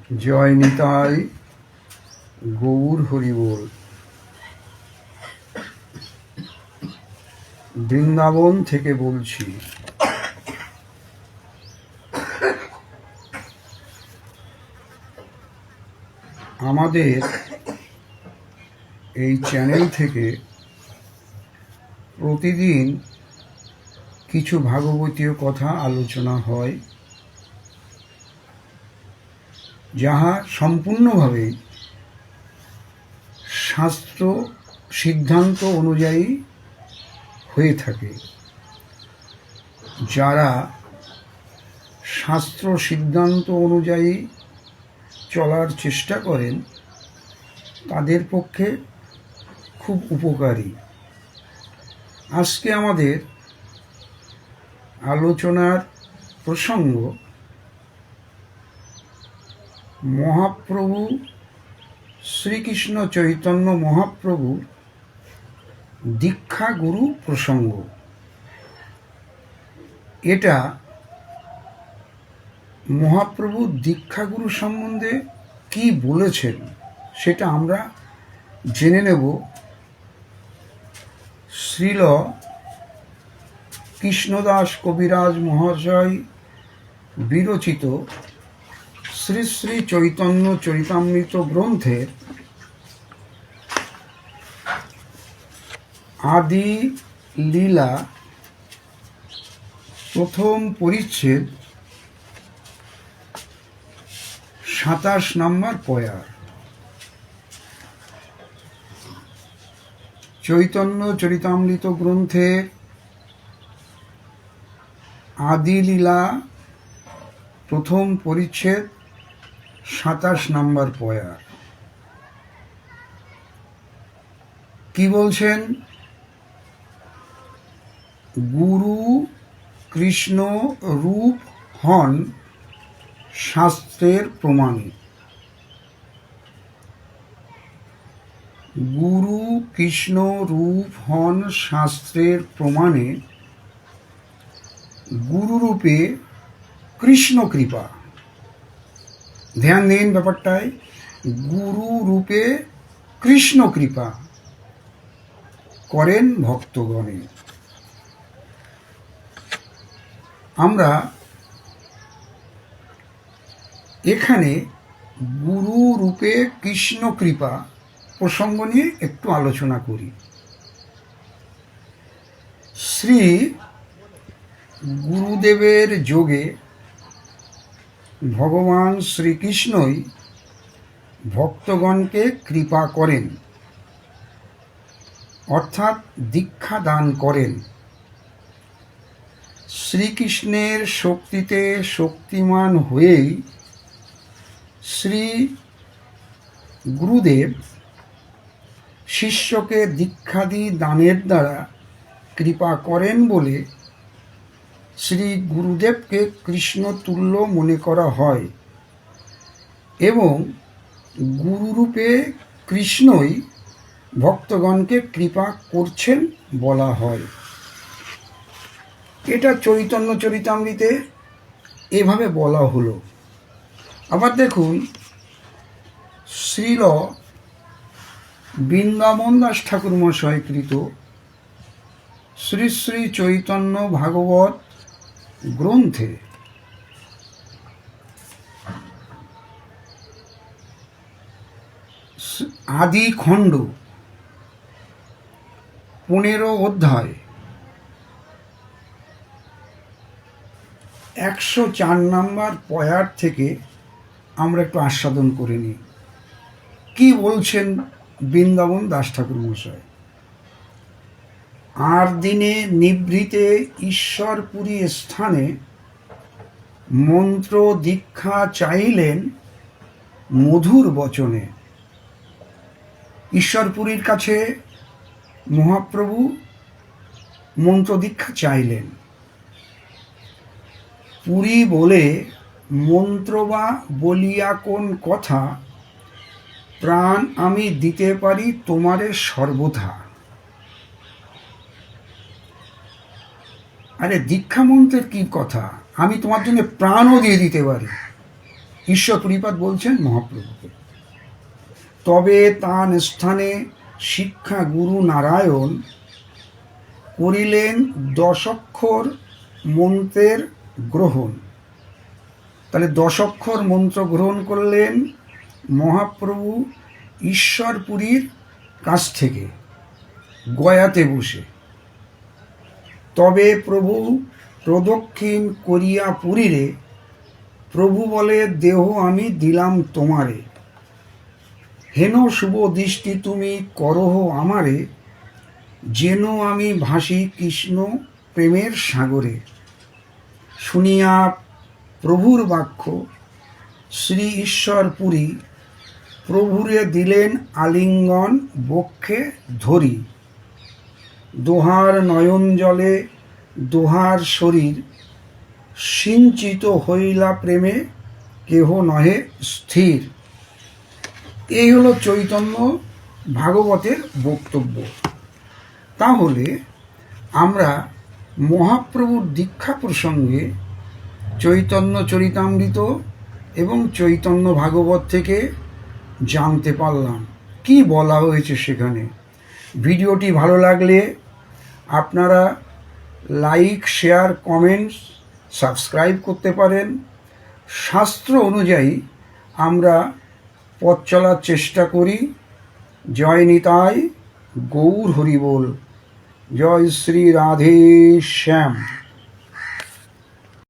জয় নিতাই গৌর হরিবোল। বৃন্দাবন থেকে বলছি। আমাদের এই চ্যানেল থেকে প্রতিদিন কিছু ভাগবতীয় কথা আলোচনা হয়, যাহা সম্পূর্ণভাবে শাস্ত্র সিদ্ধান্ত অনুযায়ী হয়ে থাকে। যারা শাস্ত্র সিদ্ধান্ত অনুযায়ী চলার চেষ্টা করেন তাদের পক্ষে খুব উপকারী। আজকে আমাদের আলোচনার প্রসঙ্গ মহাপ্রভু শ্রীকৃষ্ণ চৈতন্য মহাপ্রভু দীক্ষা গুরু প্রসঙ্গ। এটা মহাপ্রভু দীক্ষাগুরু সম্বন্ধে কি বলেছেন সেটা আমরা জেনে নেব শ্রীল কৃষ্ণদাস কবিরাজ মহাশয় বিরচিত শ্রী শ্রী চৈতন্য চরিতামৃত গ্রন্থের আদি লীলা প্রথম পরিচ্ছেদ ২৭ নম্বর পয়ার। চৈতন্য চরিতামৃত গ্রন্থের আদি লীলা প্রথম পরিচ্ছেদ ২৭ নম্বর পয়ার। কি বলছেন? গুরু কৃষ্ণ রূপ হন শাস্ত্রের প্রমাণে। গুরু কৃষ্ণ রূপ হন শাস্ত্রের প্রমাণে। গুরুরূপে কৃষ্ণ কৃপা। ধ্যান দিন ব্যাপারটায়, গুরু রূপে কৃষ্ণ কৃপা করেন ভক্তগণে। আমরা এখানে গুরু রূপে কৃষ্ণ কৃপা প্রসঙ্গ নিয়ে একটু আলোচনা করি। শ্রী গুরুদেবের যোগে ভগবান শ্রীকৃষ্ণই ভক্তগণকে কৃপা করেন, অর্থাৎ দীক্ষা দান করেন। শ্রীকৃষ্ণের শক্তিতে শক্তিমান হয়েই শ্রী গুরুদেব শিষ্যকে দীক্ষাদি দানের দ্বারা কৃপা করেন বলে শ্রী গুরুদেবকে কৃষ্ণ তুল্য মনে করা হয় এবং গুরুরূপে কৃষ্ণই ভক্তগণকে কৃপা করছেন বলা হয়। এটা চৈতন্য চরিতামৃতে এভাবে বলা হলো। আবার দেখুন, শ্রীল বৃন্দাবন দাস ঠাকুর মশায় কৃত শ্রী শ্রী চৈতন্য ভাগবত গ্রন্থে আদি খণ্ড 15 অধ্যায় 104 নম্বর পয়ার থেকে আমরা একটু আস্বাদন করে নিই। কি বলছেন বৃন্দাবন দাস ঠাকুর মশাই? আর দিনে নিভৃতে ঈশ্বরপুরী স্থানে মন্ত্র দীক্ষা চাইলেন মধুর বচনে। ঈশ্বরপুরীর কাছে মহাপ্রভু মন্ত্র দীক্ষা চাইলেন। পুরী বলে মন্ত্র বা বলিয়া কোন কথা, প্রাণ আমি দিতে পারি তোমারে সর্বথা। আরে দীক্ষা মন্ত্রের কি কথা, আমি তোমার জন্য প্রাণও দিয়ে দিতে পারি। ঈশ্বরপুরীপাদ বলছেন মহাপ্রভুকে। তবে তান স্থানে শিক্ষা গুরু নারায়ণ করিলেন দশক্ষর মন্ত্রের গ্রহণ। তাহলে দশক্ষর মন্ত্র গ্রহণ করলেন মহাপ্রভু ঈশ্বরপুরীর কাছ থেকে গয়াতে বসে। তবে প্রভু প্রদক্ষিণ করিয়া পুরীরে প্রভু বলে, দেহ আমি দিলাম তোমারে, হেন শুভ দৃষ্টি তুমি করহ আমারে, যেন আমি ভাসি কৃষ্ণ প্রেমের সাগরে। শুনিয়া প্রভুর বাক্য শ্রী ঈশ্বরপুরী প্রভুরে দিলেন আলিঙ্গন বক্ষে ধরি। দোহার নয়ন জলে দোহার শরীর, সিঞ্চিত হইলা প্রেমে কেহ নহে স্থির। এই হলো চৈতন্য ভাগবতের বক্তব্য। তাহলে আমরা মহাপ্রভুর দীক্ষা প্রসঙ্গে চৈতন্য চরিতামৃত এবং চৈতন্য ভাগবত থেকে জানতে পারলাম কি বলা হয়েছে সেখানে। ভিডিওটি ভালো লাগলে আপনারা লাইক, শেয়ার, কমেন্টস, সাবস্ক্রাইব করতে পারেন। শাস্ত্র অনুযায়ী আমরা পথ চলার চেষ্টা করি। জয় নিতাই, গৌর হরি বল। জয় শ্রী রাধে শ্যাম।